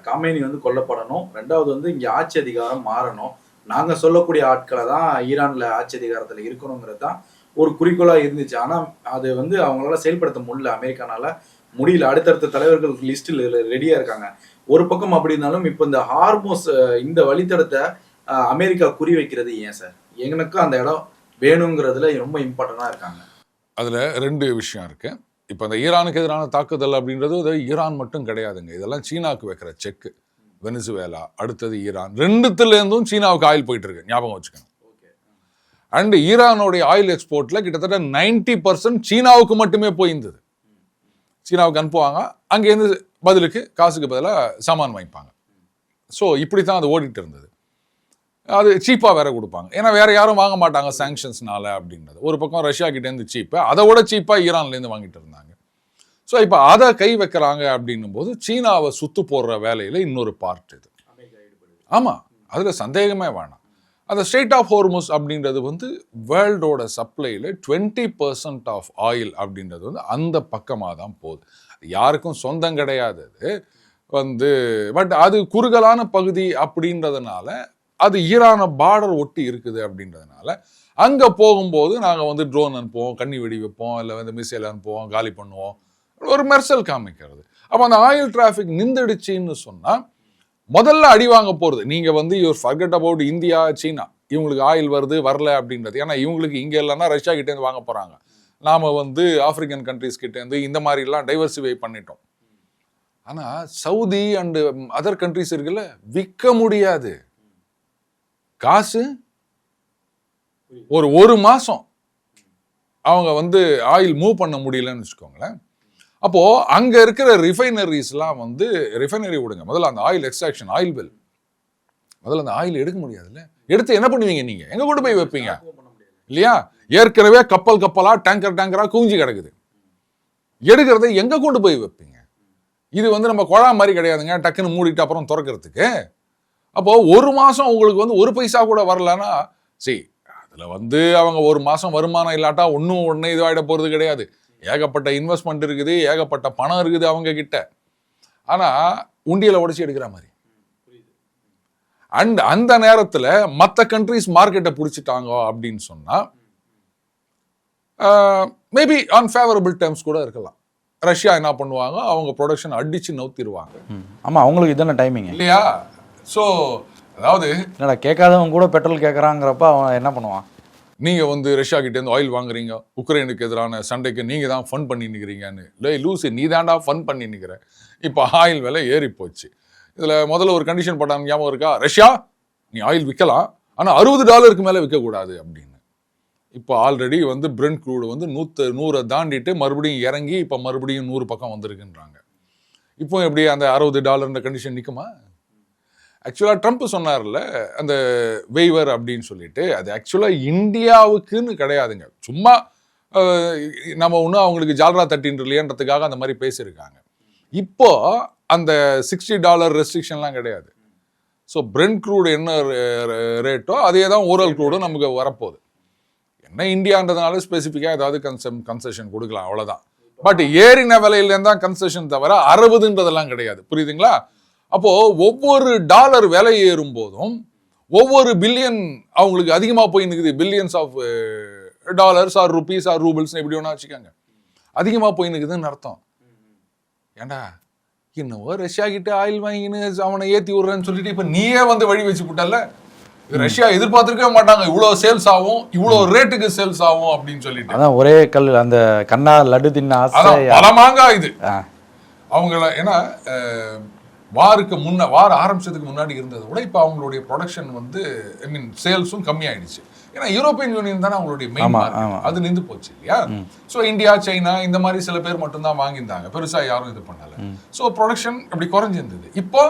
காமேனி வந்து கொல்லப்படணும், ரெண்டாவது வந்து இங்கே ஆட்சி அதிகாரம் மாறணும், நாங்கள் சொல்லக்கூடிய ஆட்களை தான் ஈரானில் ஆட்சி அதிகாரத்தில் இருக்கணுங்கிறது தான் ஒரு குறிக்கோளாக இருந்துச்சு. ஆனால் அது வந்து அவங்களால செயல்படுத்த முடியல, அமெரிக்கானால முடியல. அடுத்தடுத்த தலைவர்கள் லிஸ்ட்டில் ரெடியாக இருக்காங்க. ஒரு பக்கம் அப்படி இருந்தாலும் இப்போ இந்த ஹார்மோஸ் இந்த வழித்தடத்தை அமெரிக்கா குறி வைக்கிறது ஏன் சார்? எங்களுக்கும் அந்த இடம் வேணுங்கிறதுல ரொம்ப இம்பார்ட்டண்டாக இருக்காங்க. அதில் 2 விஷயம் இருக்குது. இப்போ அந்த ஈரானுக்கு எதிரான தாக்குதல் அப்படின்றது அது ஈரான் மட்டும் கிடையாதுங்க, இதெல்லாம் சீனாவுக்கு வைக்கிற செக்கு. வெனிசுவேலா, அடுத்தது ஈரான், 2த்துலேருந்தும் சீனாவுக்கு ஆயில் போயிட்டு இருக்கு, ஞாபகம் வச்சுக்கணும். அண்ட் ஈரானுடைய ஆயில் எக்ஸ்போர்ட்டில் கிட்டத்தட்ட 90% சீனாவுக்கு மட்டுமே போயிருந்தது. சீனாவுக்கு அனுப்புவாங்க, அங்கேருந்து பதிலுக்கு காசுக்கு பதிலாக சாமான் வாங்கிப்பாங்க. ஸோ இப்படி தான் அது ஓடிட்டு இருந்தது. அது சீப்பாக வேற கொடுப்பாங்க, ஏன்னா வேற யாரும் வாங்க மாட்டாங்க சாங்ஷன்ஸ்னால அப்படின்றது. ஒரு பக்கம் ரஷ்யா கிட்டேருந்து சீப்பு, அதை விட சீப்பாக ஈரான்லேருந்து வாங்கிட்டு இருந்தாங்க. ஸோ இப்போ அதை கை வைக்கிறாங்க அப்படின்னும் போது சீனாவை சுத்து போடுற வேலையில் இன்னொரு பார்ட் இது. ஆமாம், அதில் சந்தேகமே வேணாம். அந்த ஸ்ட்ரெய்ட் ஆஃப் ஹார்மோஸ் அப்படின்றது வந்து வேர்ல்டோட சப்ளையில் 20% ஆஃப் ஆயில் அப்படின்றது வந்து அந்த பக்கமாக தான் போகுது. யாருக்கும் சொந்தம் கிடையாது அது வந்து. பட் அது குறுகலான பகுதி அப்படின்றதுனால, அது ஈரான பார்டர் ஒட்டி இருக்குது அப்படின்றதுனால அங்கே போகும்போது நாங்கள் வந்து ட்ரோன் அனுப்புவோம், கண்ணி வெடி வைப்போம், இல்லை வந்து மிசைல் அனுப்புவோம், காலி பண்ணுவோம், ஒரு மெர்சல் காமிக்கிறது. அப்போ அந்த ஆயில் டிராஃபிக் நின்றுடுச்சின்னு சொன்னால் முதல்ல அடி வாங்க போகிறது நீங்கள் வந்து யூர் ஃபர்கெட் அபவுட் இந்தியா, சீனா, இவங்களுக்கு ஆயில் வருது வரல அப்படின்றது. ஏன்னா இவங்களுக்கு இங்கே இல்லைன்னா ரஷ்யா கிட்டேருந்து வாங்க போகிறாங்க. நாம் வந்து ஆப்பிரிக்கன் கண்ட்ரிஸ் கிட்டேருந்து இந்த மாதிரிலாம் டைவர்சிஃபை பண்ணிட்டோம். ஆனால் சவுதி அண்டு அதர் கண்ட்ரிஸ் இருக்குல்ல, விற்க முடியாது. காசு ஒரு மாதம் அவங்க வந்து ஆயில் மூவ் பண்ண முடியலன்னு வச்சுக்கோங்களேன். அப்போது அங்கே இருக்கிற ரிஃபைனரிஸ்லாம் வந்து ரிஃபைனரி விடுங்க, முதல்ல அந்த ஆயில் எக்ஸ்ட்ராக்ஷன், ஆயில் வெல், முதல்ல அந்த ஆயில் எடுக்க முடியாதுல்ல. எடுத்து என்ன பண்ணுவீங்க? நீங்கள் எங்கே கொண்டு போய் வைப்பீங்க இல்லையா? ஏற்கனவே கப்பலாக டேங்கராக குவிஞ்சு கிடக்குது. எடுக்கிறத எங்கே கொண்டு போய் வைப்பீங்க? இது வந்து நம்ம குழா மாதிரி கிடையாதுங்க, டக்குன்னு மூடிட்டு அப்புறம் திறக்கிறதுக்கு. அப்போது ஒரு மாதம் உங்களுக்கு வந்து ஒரு பைசா கூட வரலன்னா சரி, அதில் வந்து அவங்க ஒரு மாதம் வருமானம் இல்லாட்டா உடனே இதுவாகிட போகிறது கிடையாது. ஏகப்பட்ட இன்வெஸ்ட்மெண்ட் இருக்குது, ஏகப்பட்ட பணம் இருக்குது அவங்க கிட்ட. ஆனால் உண்டியலை உடைச்சி எடுக்கிற மாதிரி. அண்ட் அந்த நேரத்தில் மற்ற கண்ட்ரிஸ் மார்க்கெட்டை பிடிச்சிட்டாங்க அப்படின்னு சொன்னால் மேபி அன்ஃபேவரபிள் டேர்ம்ஸ் கூட இருக்கலாம். ரஷ்யா என்ன பண்ணுவாங்க, அவங்க ப்ரொடக்ஷன் அடிச்சு நவுத்திடுவாங்க. ஆமாம், அவங்களுக்கு இதான டைமிங் இல்லையா? ஸோ அதாவது என்னடா கேட்காதவங்க கூட பெட்ரோல் கேட்குறாங்கிறப்ப அவன் என்ன பண்ணுவான்? நீங்கள் வந்து ரஷ்யா கிட்டேருந்து ஆயில் வாங்குறீங்க, உக்ரைனுக்கு எதிரான சண்டைக்கு நீங்கள் தான் ஃபன் பண்ணி நிற்கிறீங்கன்னு. இல்லை லூஸு, நீ தாண்டா ஃபன் பண்ணி நிற்கிற. இப்போ ஆயில் விலை ஏறி போச்சு. இதில் முதல்ல ஒரு கண்டிஷன் போட்டாங்க, ஞாபகம் இருக்கா? ரஷ்யா நீ ஆயில் விற்கலாம், ஆனால் $60 மேலே விற்கக்கூடாது அப்படின்னு. இப்போ ஆல்ரெடி வந்து பிரெண்ட் க்ரூடு வந்து 100 தாண்டிட்டு மறுபடியும் இறங்கி இப்போ மறுபடியும் 100 பக்கம் வந்திருக்குன்றாங்க. இப்போ எப்படி அந்த $60 கண்டிஷன் நிற்குமா? ஆக்சுவலாக ட்ரம்ப் சொன்னார்ல அந்த வெய்வர் அப்படின்னு சொல்லிட்டு, அது ஆக்சுவலாக இந்தியாவுக்குன்னு கிடையாதுங்க. சும்மா நம்ம ஒன்றும் அவங்களுக்கு ஜால்ரா தட்டின்னு இல்லையன்றதுக்காக அந்த மாதிரி பேசியிருக்காங்க. இப்போ அந்த $60 ரெஸ்ட்ரிக்ஷன்லாம் கிடையாது. ஸோ பிரெண்ட் க்ரூடு என்ன ரேட்டோ அதே தான் ஓரல் க்ரூடும் நமக்கு வரப்போகுது. என்ன இந்தியான்றதுனால ஸ்பெசிஃபிக்காக ஏதாவது கன்செஷன் கொடுக்கலாம், அவ்வளோதான். பட் ஏறின விலையிலேருந்து தான் கன்செஷன் தவிர 60ன்றதெல்லாம் கிடையாது. புரியுதுங்களா? அப்போது ஒவ்வொரு டாலர் விலை ஏறும் போதும் ஒவ்வொரு பில்லியன் அவங்களுக்கு அதிகமாக போய் நிற்குது. Billions of dollars or rupees or rubles எப்படி வேணா வச்சுக்கோங்க, அதிகமாக போய் நிற்குதுன்னு அர்த்தம். ஏண்டா இன்னும் ரஷ்யா கிட்ட ஆயில் வாங்கின்னு அவனை ஏற்றி விடுறேன்னு சொல்லிட்டு இப்போ நீயே வந்து வழி வச்சு விட்டல. ரஷ்யா எதிர்பார்த்துருக்கவே மாட்டாங்க இவ்வளோ சேல்ஸ் ஆகும், இவ்வளோ ரேட்டுக்கு சேல்ஸ் ஆகும் அப்படின்னு சொல்லிட்டு. அதான் ஒரே கல் அந்த கண்ணா லட்டு தின்ன ஆசை பலமாங்கா இது அவங்கள. ஏன்னா வார் ஆரம்பிச்சதுக்கு முன்னாடி இருந்ததை விட இப்போ அவங்களுடைய ப்ரொடக்ஷன் வந்து ஐ மீன் சேல்ஸும் கம்மியாயிடுச்சு. ஏன்னா யூரோப்பியன் யூனியன் தானே அவங்களுடைய மெயின் மார்க்கெட், அது நின்று போச்சு இல்லையா? ஸோ இந்தியா, சைனா இந்த மாதிரி சில பேர் மட்டும்தான் வாங்கியிருந்தாங்க, பெருசாக யாரும் இது பண்ணல. ஸோ ப்ரொடக்ஷன் அப்படி குறைஞ்சிருந்தது. இப்போ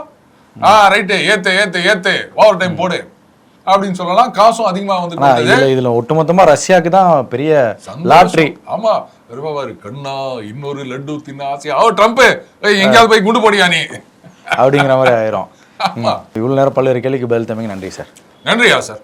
ரைட்டு ஏத்து ஓவர் டைம் போடு அப்படின்னு சொல்லலாம். காசும் அதிகமாக வந்து இதுல ஒட்டுமொத்தமா ரஷ்யாவுக்கு தான் பெரிய லாட்ரி. ஆமா, வருவாரு கண்ணா இன்னொரு லட்டு தின்ன ஆசையா ட்ரம்ப் எங்கேயாவது போய் குண்டு போடியா நீ அப்படிங்கிற மாதிரி ஆயிரும். இவ்வளவு நேரம் பல்வேறு கேள்விக்கு பதில் தம்பிங்க நன்றி சார். நன்றியா சார்.